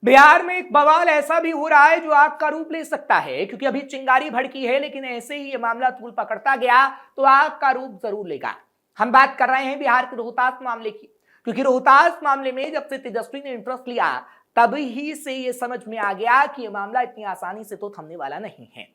बिहार में एक बवाल ऐसा भी हो रहा है जो आग का रूप ले सकता है, क्योंकि अभी चिंगारी भड़की है, लेकिन ऐसे ही ये मामला तूल पकड़ता गया तो आग का रूप जरूर लेगा। हम बात कर रहे हैं बिहार के रोहतास मामले की, क्योंकि रोहतास मामले में जब से तेजस्वी ने इंटरेस्ट लिया तभी से ये समझ में आ गया कि ये मामला इतनी आसानी से तो थमने वाला नहीं है।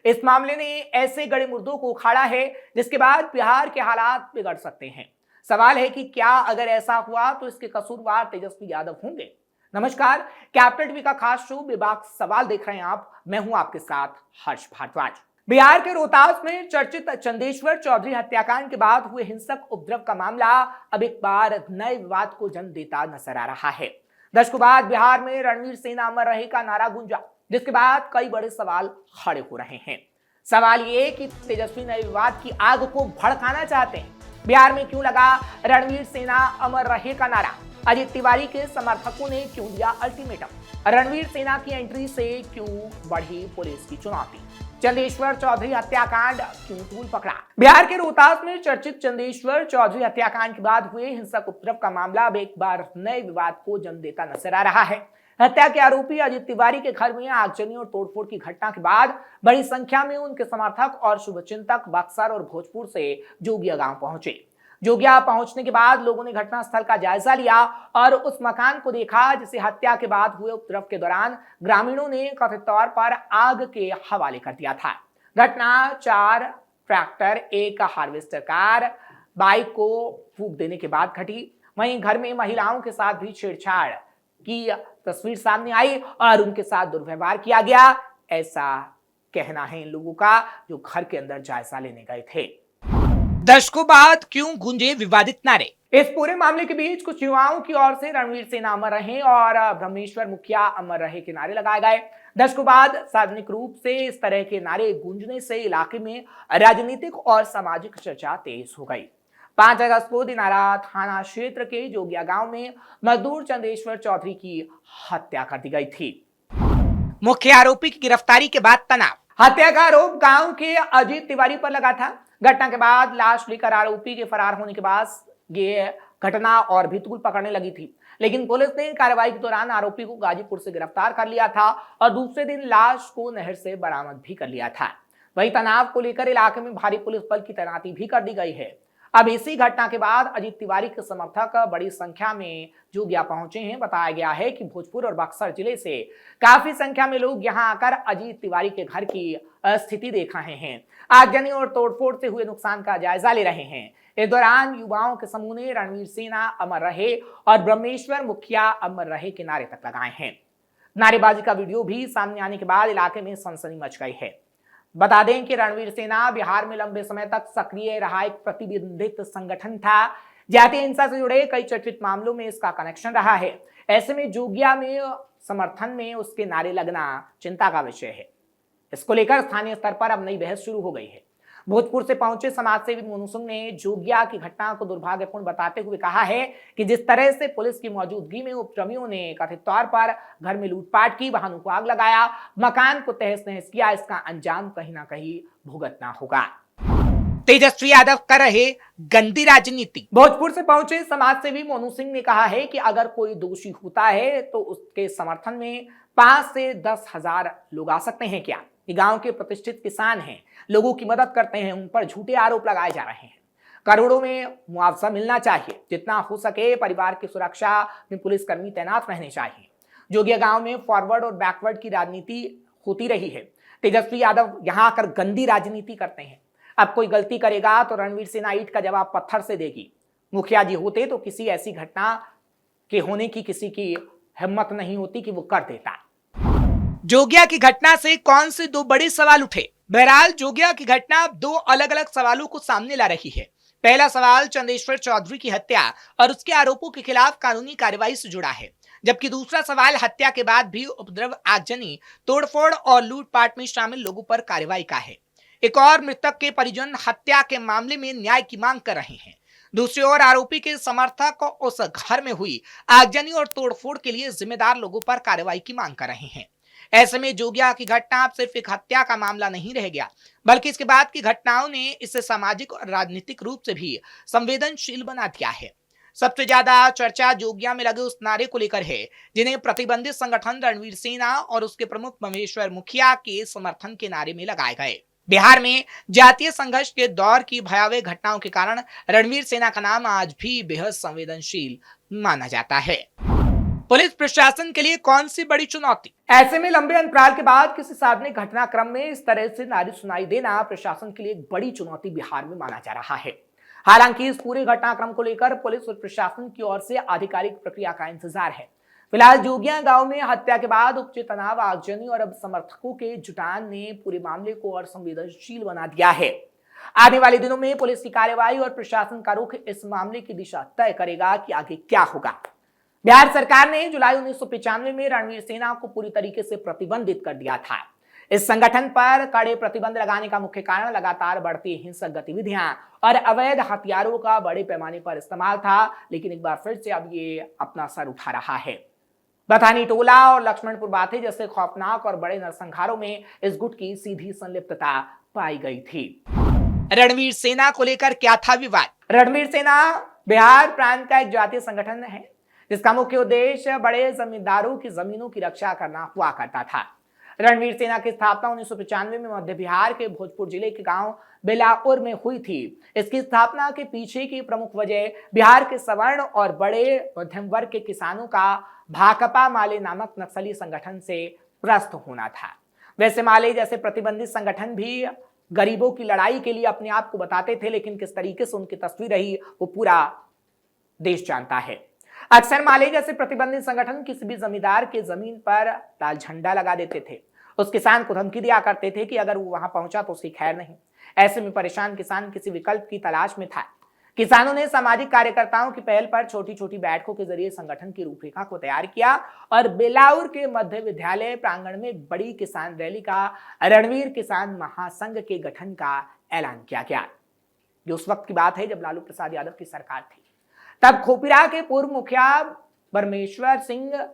इस मामले ने ऐसे गड़े मुर्दों को उखाड़ा है जिसके बाद बिहार के हालात बिगड़ सकते हैं। सवाल है कि क्या अगर ऐसा हुआ तो इसके कसूरवार तेजस्वी यादव होंगे? नमस्कार, कैपिटल टीवी का खास शो विभाग सवाल देख रहे हैं आप। मैं हूं आपके साथ हर्ष भारद्वाज। बिहार के रोहतास में चर्चित चंदेश्वर चौधरी हत्याकांड के बाद हुए हिंसक उपद्रव का मामला अब एक बार नए विवाद को जन्म देता नजर आ रहा है। दशकों बाद बिहार में रणवीर सेना अमर रहे का नारा गूंजा, जिसके बाद कई बड़े सवाल खड़े हो रहे हैं। सवाल ये कि तेजस्वी नए विवाद की आग को भड़काना चाहते हैं। बिहार में क्यों लगा रणवीर सेना अमर रहे का नारा? अजित तिवारी के समर्थकों ने क्यों दिया अल्टीमेटम? रणवीर सेना की एंट्री से क्यों बढ़ी पुलिस की चुनौती? चंदेश्वर चौधरी हत्याकांड क्यों तूल पकड़ा? बिहार के रोहतास में चर्चित चंदेश्वर चौधरी हत्याकांड के बाद हुए हिंसक उपद्रव का मामला अब एक बार नए विवाद को जन्म देता नजर आ रहा है। हत्या के आरोपी अजित तिवारी के घर में आगजनी और तोड़फोड़ की घटना के बाद बड़ी संख्या में उनके समर्थक और शुभचिंतक बक्सर और भोजपुर से जोगिया गांव पहुंचे। जोगिया पहुंचने के बाद लोगों ने घटनास्थल का जायजा लिया और उस मकान को देखा जिसे हत्या के बाद हुए उपद्रव के दौरान ग्रामीणों ने कथित तौर पर आग के हवाले कर दिया था। घटना 4 ट्रैक्टर, 1 हार्वेस्टर कार, बाइक को फूंक देने के बाद घटी। वहीं घर में महिलाओं के साथ भी छेड़छाड़ की तस्वीर सामने आई और उनके साथ दुर्व्यवहार किया गया, ऐसा कहना है इन लोगों का जो घर के अंदर जायजा लेने गए थे। दशकों बाद क्यों गूंजे विवादित नारे? इस पूरे मामले के बीच कुछ युवाओं की ओर से रणवीर सेना अमर रहे और ब्रह्मेश्वर मुखिया अमर रहे के नारे लगाए गए। दशकों बाद सार्वजनिक रूप से इस तरह के नारे गूंजने से इलाके में राजनीतिक और सामाजिक चर्चा तेज हो गई। 5 अगस्त को दिनारा थाना क्षेत्र के जोगिया गांव में मजदूर चंदेश्वर चौधरी की हत्या कर दी गई थी। मुख्य आरोपी की गिरफ्तारी के बाद तनाव। हत्या का आरोप गांव के अजीत तिवारी पर लगा था। घटना के बाद लाश लेकर आरोपी के फरार होने के बाद ये घटना और भी तूल पकड़ने लगी थी, लेकिन पुलिस ने कार्रवाई के दौरान आरोपी को गाजीपुर से गिरफ्तार कर लिया था और दूसरे दिन लाश को नहर से बरामद भी कर लिया था। वहीं तनाव को लेकर इलाके में भारी पुलिस बल की तैनाती भी कर दी गई है। अब इसी घटना के बाद अजीत तिवारी के समर्थक बड़ी संख्या में जोगिया पहुंचे हैं। बताया गया है कि भोजपुर और बक्सर जिले से काफी संख्या में लोग यहां आकर अजीत तिवारी के घर की स्थिति देख रहे हैं, आगजनी और तोड़फोड़ से हुए नुकसान का जायजा ले रहे हैं। इस दौरान युवाओं के समूह ने रणवीर सेना अमर रहे और ब्रह्मेश्वर मुखिया अमर रहे के नारे तक लगाए हैं। नारेबाजी का वीडियो भी सामने आने के बाद इलाके में सनसनी मच गई है। बता दें कि रणवीर सेना बिहार में लंबे समय तक सक्रिय रहा एक प्रतिबंधित संगठन था। जातीय हिंसा से जुड़े कई चर्चित मामलों में इसका कनेक्शन रहा है। ऐसे में जोगिया में समर्थन में उसके नारे लगना चिंता का विषय है। इसको लेकर स्थानीय स्तर पर अब नई बहस शुरू हो गई है। भोजपुर से पहुंचे समाजसेवी मोनू सिंह ने जोगिया की घटना को दुर्भाग्यपूर्ण बताते हुए कहा है कि जिस तरह से पुलिस की मौजूदगी में उपद्रवियों ने कथित तौर पर घर में लूटपाट की, वाहनों को आग लगाया, मकान को तहस नहस किया, इसका अंजाम कहीं ना कहीं भुगतना होगा। तेजस्वी यादव कर रहे गंदी राजनीति। भोजपुर से पहुंचे समाजसेवी मोनू सिंह ने कहा है कि अगर कोई दोषी होता है तो उसके समर्थन में 5 से 10 हजार लोग आ सकते हैं क्या? ये गांव के प्रतिष्ठित किसान हैं, लोगों की मदद करते हैं, उन पर झूठे आरोप लगाए जा रहे हैं। करोड़ों में मुआवजा मिलना चाहिए। जितना हो सके परिवार की सुरक्षा में पुलिसकर्मी तैनात रहने चाहिए। जोगिया गांव में फॉरवर्ड और बैकवर्ड की राजनीति होती रही है। तेजस्वी यादव यहां आकर गंदी राजनीति करते हैं। अब कोई गलती करेगा तो रणवीर सेना ईंट का जवाब पत्थर से देगी। मुखिया जी होते तो किसी ऐसी घटना के होने की किसी की हिम्मत नहीं होती कि वो कर देता। जोगिया की घटना से कौन से 2 बड़े सवाल उठे? बहरहाल जोगिया की घटना 2 अलग अलग सवालों को सामने ला रही है। पहला सवाल चंदेश्वर चौधरी की हत्या और उसके आरोपों के खिलाफ कानूनी कार्रवाई से जुड़ा है, जबकि दूसरा सवाल हत्या के बाद भी उपद्रव, आगजनी, तोड़फोड़ और लूटपाट में शामिल लोगों पर कार्रवाई का है। एक और मृतक के परिजन हत्या के मामले में न्याय की मांग कर रहे हैं। दूसरी ओर आरोपी के समर्थक उस घर में हुई आगजनी और तोड़फोड़ के लिए जिम्मेदार लोगों पर कार्रवाई की मांग कर रहे हैं। ऐसे में जोगिया की घटना अब सिर्फ एक हत्या का मामला नहीं रह गया, बल्कि इसके बाद की घटनाओं ने इसे सामाजिक और राजनीतिक रूप से भी संवेदनशील बना दिया है। सबसे ज्यादा चर्चा जोगिया में लगे उस नारे को लेकर है जिन्हें प्रतिबंधित संगठन रणवीर सेना और उसके प्रमुख महेश्वर मुखिया के समर्थन के नारे में लगाए गए। बिहार में जातीय संघर्ष के दौर की भयावह घटनाओं के कारण रणवीर सेना का नाम आज भी बेहद संवेदनशील माना जाता है। पुलिस प्रशासन के लिए कौन सी बड़ी चुनौती? ऐसे में लंबे अंतराल के बाद किसी सार्वजनिक घटनाक्रम में इस तरह से नारे सुनाई देना प्रशासन के लिए एक बड़ी चुनौती बिहार में माना जा रहा है। हालांकि इस पूरे घटनाक्रम को लेकर पुलिस और प्रशासन की ओर से आधिकारिक प्रक्रिया का इंतजार है। फिलहाल जोगिया गांव में हत्या के बाद उपजे तनाव, आगजनी और अब समर्थकों के जुटान ने पूरे मामले को और संवेदनशील बना दिया है। आने वाले दिनों में पुलिस की कार्रवाई और प्रशासन का रुख इस मामले की दिशा तय करेगा कि आगे क्या होगा। बिहार सरकार ने जुलाई 1995 में रणवीर सेना को पूरी तरीके से प्रतिबंधित कर दिया था। इस संगठन पर कड़े प्रतिबंध लगाने का मुख्य कारण लगातार बढ़ती हिंसक गतिविधियां और अवैध हथियारों का बड़े पैमाने पर इस्तेमाल था, लेकिन एक बार फिर से अब ये अपना सर उठा रहा है। बथानी टोला और लक्ष्मणपुर बाथे जैसे खौफनाक और बड़े नरसंहारों में इस गुट की सीधी संलिप्तता पाई गई थी। रणवीर सेना को लेकर क्या था विवाद? रणवीर सेना बिहार प्रांत का एक जातीय संगठन है जिसका मुख्य उद्देश्य बड़े जमींदारों की जमीनों की रक्षा करना हुआ करता था। रणवीर सेना की स्थापना 1995 में मध्य बिहार के भोजपुर जिले के गांव बेलापुर में हुई थी। इसकी स्थापना के पीछे की प्रमुख वजह बिहार के सवर्ण और बड़े मध्यम वर्ग के किसानों का भाकपा माले नामक नक्सली संगठन से त्रस्त होना था। वैसे माले जैसे प्रतिबंधित संगठन भी गरीबों की लड़ाई के लिए अपने आप को बताते थे, लेकिन किस तरीके से उनकी तस्वीर रही वो पूरा देश जानता है। अक्सर माले जैसे प्रतिबंधित संगठन किसी भी जमींदार के जमीन पर लाल झंडा लगा देते थे। उस किसान को धमकी दिया करते थे कि अगर वो वहां पहुंचा तो उसकी खैर नहीं। ऐसे में परेशान किसान किसी विकल्प की तलाश में था। किसानों ने सामाजिक कार्यकर्ताओं की पहल पर छोटी छोटी बैठकों के जरिए संगठन की रूपरेखा को तैयार किया और बेलाउर के मध्य विद्यालय प्रांगण में बड़ी किसान रैली का रणवीर किसान महासंघ के गठन का ऐलान किया गया। ये उस वक्त की बात है जब लालू प्रसाद यादव की सरकार थी। तब खोपिरा के पूर्व मुखिया परमेश्वर सिंह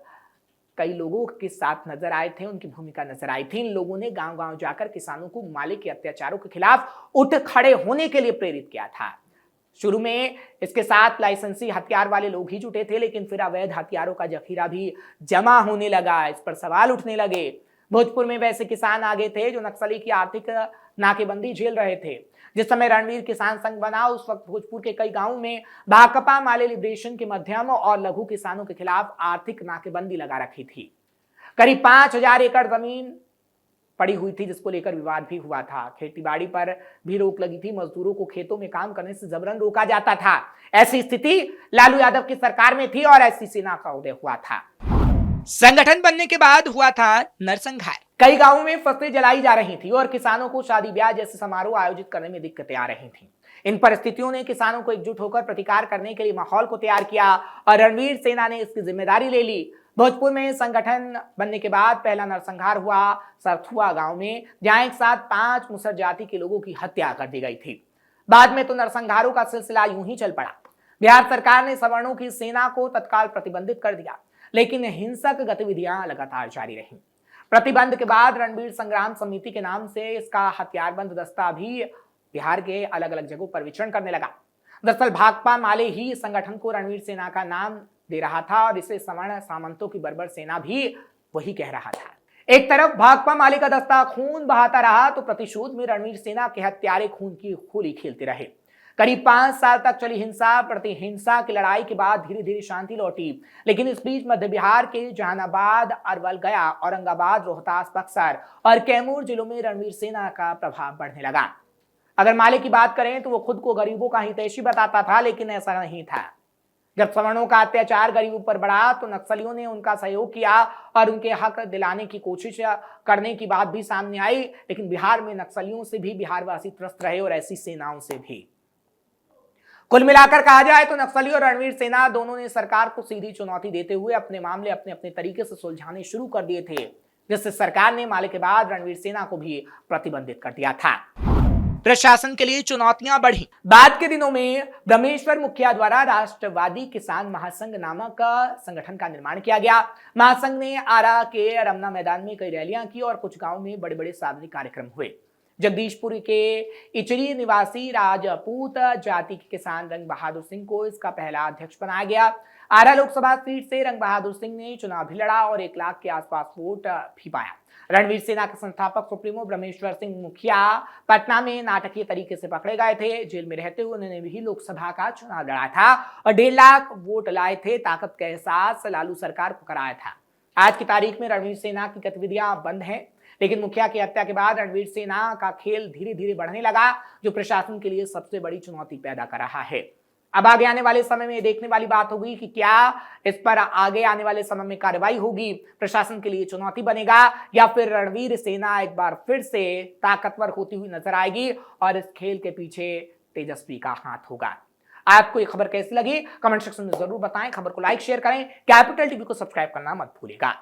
कई लोगों के साथ नजर आए थे, उनकी भूमिका नजर आई थी। इन लोगों ने गांव गांव जाकर किसानों को माले के अत्याचारों के खिलाफ उठ खड़े होने के लिए प्रेरित किया था। शुरू में इसके साथ लाइसेंसी हथियार वाले लोग ही जुटे थे, लेकिन फिर अवैध हथियारों का जखीरा भी जमा होने लगा। इस पर सवाल उठने लगे। भोजपुर में वैसे किसान आगे थे जो नक्सली की आर्थिक नाकेबंदी झेल रहे थे। जिस समय रणवीर किसान संघ बना उस वक्त भोजपुर के कई गांवों में भाकपा माले लिबरेशन के मध्यम और लघु किसानों के खिलाफ आर्थिक नाकेबंदी लगा रखी थी। करीब 5000 एकड़ जमीन पड़ी हुई थी जिसको लेकर विवाद भी हुआ था। खेतीबाड़ी पर भी रोक लगी थी। मजदूरों को खेतों में काम करने से जबरन रोका जाता था। ऐसी स्थिति लालू यादव की सरकार में थी और ऐसी सेना का उदय हुआ था। संगठन बनने के बाद हुआ था नरसंहार। कई गांवों में फसलें जलाई जा रही थी और किसानों को शादी ब्याह जैसे समारोह आयोजित करने में दिक्कतें आ रही थी। इन परिस्थितियों ने किसानों को एकजुट होकर प्रतिकार करने के लिए माहौल को तैयार किया और रणवीर सेना ने इसकी जिम्मेदारी ले ली। भोजपुर में संगठन बनने के बाद पहला नरसंहार हुआ सरथुआ गांव में, जहां एक साथ 5 मुसर जाति के लोगों की हत्या कर दी गई थी। बाद में तो नरसंहारों का सिलसिला यूं ही चल पड़ा। बिहार सरकार ने सवर्णों की सेना को तत्काल प्रतिबंधित कर दिया, लेकिन हिंसक गतिविधियां लगातार जारी रहीं। प्रतिबंध के बाद रणवीर संग्राम समिति के नाम से इसका हथियारबंद दस्ता भी बिहार के अलग अलग जगहों पर विचरण करने लगा। दरअसल भाकपा माले ही संगठन को रणवीर सेना का नाम दे रहा था और इसे सवर्ण सामंतों की बर्बर सेना भी वही कह रहा था। एक तरफ भाकपा माले का दस्ता खून बहाता रहा तो प्रतिशोध में रणवीर सेना के हत्यारे खून की होली खेलते रहे। करीब 5 साल तक चली हिंसा प्रति हिंसा की लड़ाई के बाद धीरे धीरे शांति लौटी, लेकिन इस बीच मध्य बिहार के जहानाबाद, अरवल, गया, औरंगाबाद, रोहतास, बक्सर और कैमूर जिलों में रणवीर सेना का प्रभाव बढ़ने लगा। अगर माले की बात करें तो वो खुद को गरीबों का हितैषी बताता था, लेकिन ऐसा नहीं था। जब सवर्णों का अत्याचार गरीबों पर बढ़ा तो नक्सलियों ने उनका सहयोग किया और उनके हक दिलाने की कोशिश करने की बात भी सामने आई, लेकिन बिहार में नक्सलियों से भी बिहारवासी त्रस्त रहे और ऐसी सेनाओं से भी। कुल मिलाकर कहा जाए तो नक्सली और रणवीर सेना दोनों ने सरकार को सीधी चुनौती देते हुए अपने मामले अपने अपने तरीके से सुलझाने शुरू कर दिए थे, जिससे सरकार ने माले के बाद रणवीर सेना को भी प्रतिबंधित कर दिया था। प्रशासन के लिए चुनौतियां बढ़ी। बाद के दिनों में ब्रह्मेश्वर मुखिया द्वारा राष्ट्रवादी किसान महासंघ नामक संगठन का निर्माण किया गया। महासंघ ने आरा के रमना मैदान में कई रैलियां की और कुछ गांवों में बड़े बड़े सार्वजनिक कार्यक्रम हुए। जगदीशपुर के इचरी निवासी राजपूत जाति के किसान रंग बहादुर सिंह को इसका पहला अध्यक्ष बनाया गया। आरा लोकसभा सीट से रंग बहादुर सिंह ने चुनाव भी लड़ा और 1 लाख के आसपास वोट भी पाया। रणवीर सेना के संस्थापक सुप्रीमो ब्रह्मेश्वर सिंह मुखिया पटना में नाटकीय तरीके से पकड़े गए थे। जेल में रहते हुए उन्होंने भी लोकसभा का चुनाव लड़ा था और 1.5 लाख वोट लाए थे। ताकत का एहसास लालू सरकार को कराया था। आज की तारीख में रणवीर सेना की गतिविधियां बंद हैं, लेकिन मुखिया की हत्या के बाद रणवीर सेना का खेल धीरे धीरे बढ़ने लगा, जो प्रशासन के लिए सबसे बड़ी चुनौती पैदा कर रहा है। अब आगे आने वाले समय में देखने वाली बात होगी कि क्या इस पर आगे आने वाले समय में कार्रवाई होगी, प्रशासन के लिए चुनौती बनेगा, या फिर रणवीर सेना एक बार फिर से ताकतवर होती हुई नजर आएगी और इस खेल के पीछे तेजस्वी का हाथ होगा। आपको ये खबर कैसी लगी कमेंट सेक्शन में जरूर बताएं। खबर को लाइक शेयर करें, कैपिटल टीवी को सब्सक्राइब करना मत भूलिएगा।